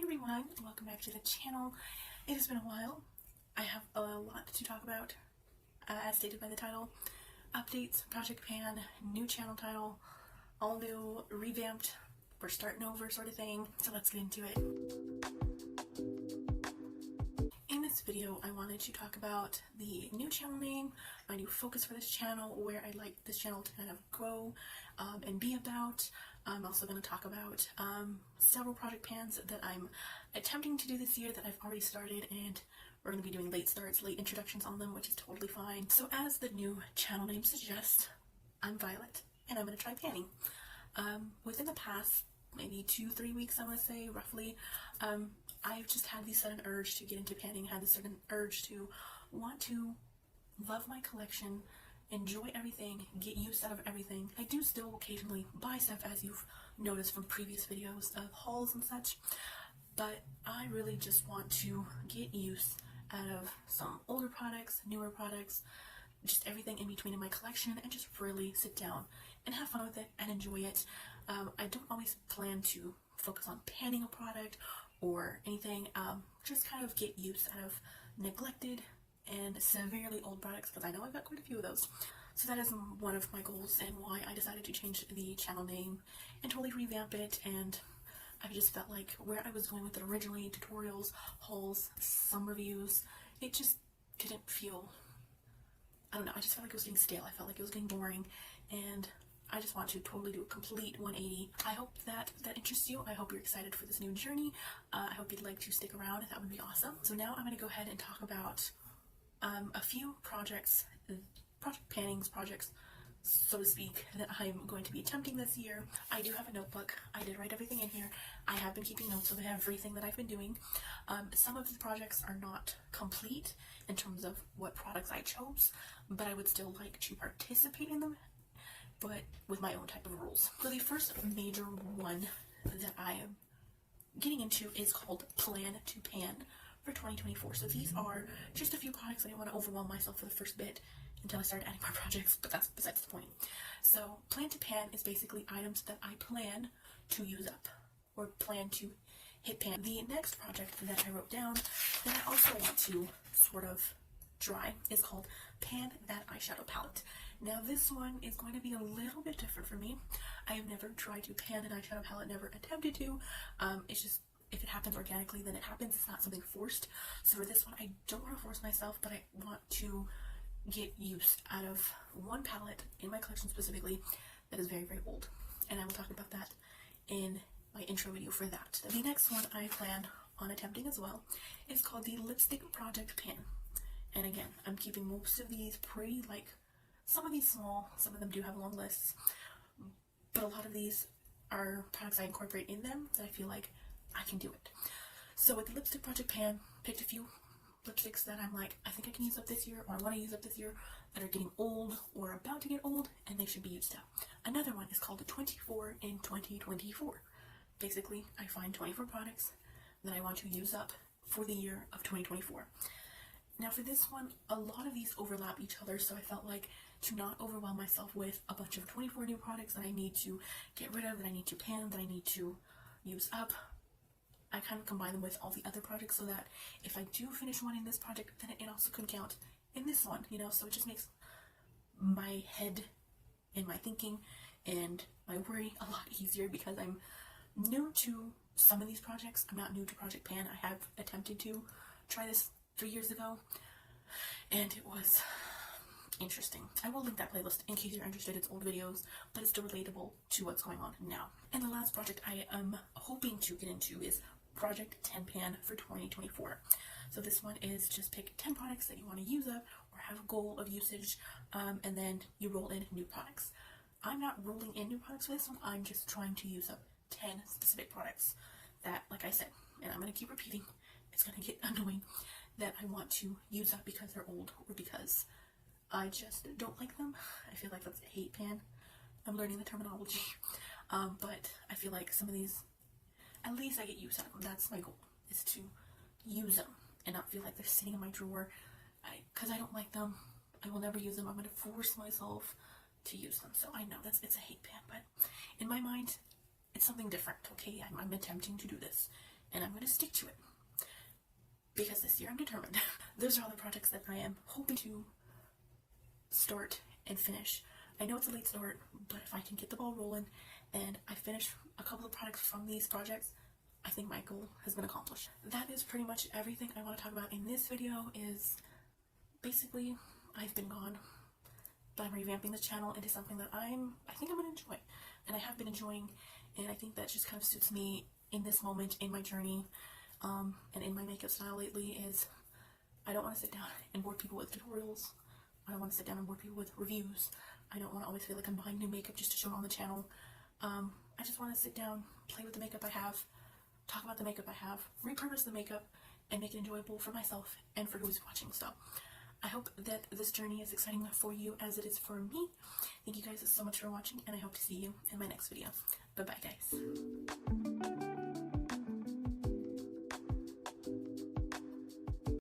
everyone, welcome back to the channel. It has been a while. I have a lot to talk about, as stated by the title. Updates, Project Pan, new channel title, all new, revamped, we're starting over sort of thing. So let's get into it. In this video, I wanted to talk about the new channel name, my new focus for this channel, where I'd like this channel to kind of grow and be about. I'm also going to talk about several project pans that I'm attempting to do this year that I've already started, and we're going to be doing late starts, late introductions on them, which is totally fine. So as the new channel name suggests, I'm Violet, and I'm going to try panning. Within the past maybe 2-3 weeks, I want to say, roughly, I've just had the sudden urge to get into panning, had the sudden urge to want to love my collection, enjoy everything, get use out of everything. I do still occasionally buy stuff, as you've noticed from previous videos of hauls and such, but I really just want to get use out of some older products, newer products, just everything in between in my collection, and just really sit down and have fun with it and enjoy it. I don't always plan to focus on panning a product or anything, just kind of get use out of neglected and severely old products, because I know I've got quite a few of those. So that is one of my goals and why I decided to change the channel name and totally revamp it. And I just felt like where I was going with it originally, tutorials, hauls, some reviews, it just didn't feel, I don't know, I just felt like it was getting stale. I felt like it was getting boring, and I just want to totally do a complete 180. I hope that interests you. I hope you're excited for this new journey. I hope you'd like to stick around. That would be awesome. So now I'm going to go ahead and talk about a few projects, projects, so to speak, that I'm going to be attempting this year. I do have a notebook. I did write everything in here. I have been keeping notes of everything that I've been doing. Some of the projects are not complete in terms of what products I chose, but I would still like to participate in them, but with my own type of rules. So the first major one that I am getting into is called Plan to Pan for 2024. So these are just a few products. I didn't want to overwhelm myself for the first bit until I started adding more projects, but that's besides the point. So Plan to Pan is basically items that I plan to use up or plan to hit pan. The next project that I wrote down that I also want to sort of try is called Pan That Eyeshadow Palette. Now this one is going to be a little bit different for me. I have never tried to pan an eyeshadow palette, never attempted to. It's just, if it happens organically, then it happens. It's not something forced. So for this one, I don't want to force myself, but I want to get use out of one palette in my collection specifically that is very, very old. And I will talk about that in my intro video for that. The next one I plan on attempting as well is called the Lipstick Project Pan. And again, I'm keeping most of these pretty, like, some of these small, some of them do have long lists, but a lot of these are products I incorporate in them that I feel like I can do it. So with the Lipstick Project Pan, picked a few lipsticks that I'm like, I think I can use up this year, or I want to use up this year, that are getting old or about to get old, and they should be used up. Another one is called the 24 in 2024. Basically, I find 24 products that I want to use up for the year of 2024. Now for this one, a lot of these overlap each other, so I felt like to not overwhelm myself with a bunch of 24 new products that I need to get rid of, that I need to pan, that I need to use up, I kind of combine them with all the other projects so that if I do finish one in this project, then it also could count in this one, you know, so it just makes my head and my thinking and my worry a lot easier, because I'm new to some of these projects. I'm not new to Project Pan. I have attempted to try this 3 years ago, and it was interesting. I will link that playlist in case you're interested. It's old videos, but it's still relatable to what's going on now. And the last project I am hoping to get into is Project 10 Pan for 2024. So this one is just pick 10 products that you want to use up or have a goal of usage, and then you roll in new products. I'm not rolling in new products for this one. I'm just trying to use up 10 specific products that, like I said, and I'm going to keep repeating, it's going to get annoying, that I want to use up because they're old or because I just don't like them. I feel like that's a hate pan. I'm learning the terminology. But I feel like some of these, at least I get use out of them. That's my goal, is to use them and not feel like they're sitting in my drawer. Because I don't like them, I will never use them. I'm going to force myself to use them. So I know it's a hate pan, but in my mind, it's something different, okay? I'm attempting to do this. and I'm going to stick to it because this year I'm determined. Those are all the projects that I am hoping to start and finish. I know it's a late start, but if I can get the ball rolling and I finish a couple of products from these projects, I think my goal has been accomplished. That is pretty much everything I want to talk about in this video. Is basically, I've been gone, but I'm revamping the channel into something that I think I'm going to enjoy, and I have been enjoying, and I think that just kind of suits me in this moment in my journey, and in my makeup style lately. Is I don't want to sit down and bore people with tutorials. I don't want to sit down and bore people with reviews. I don't want to always feel like I'm buying new makeup just to show it on the channel. I just want to sit down, play with the makeup I have, talk about the makeup I have, repurpose the makeup, and make it enjoyable for myself and for who's watching. So I hope that this journey is exciting for you as it is for me. Thank you guys so much for watching, and I hope to see you in my next video. Bye bye, guys.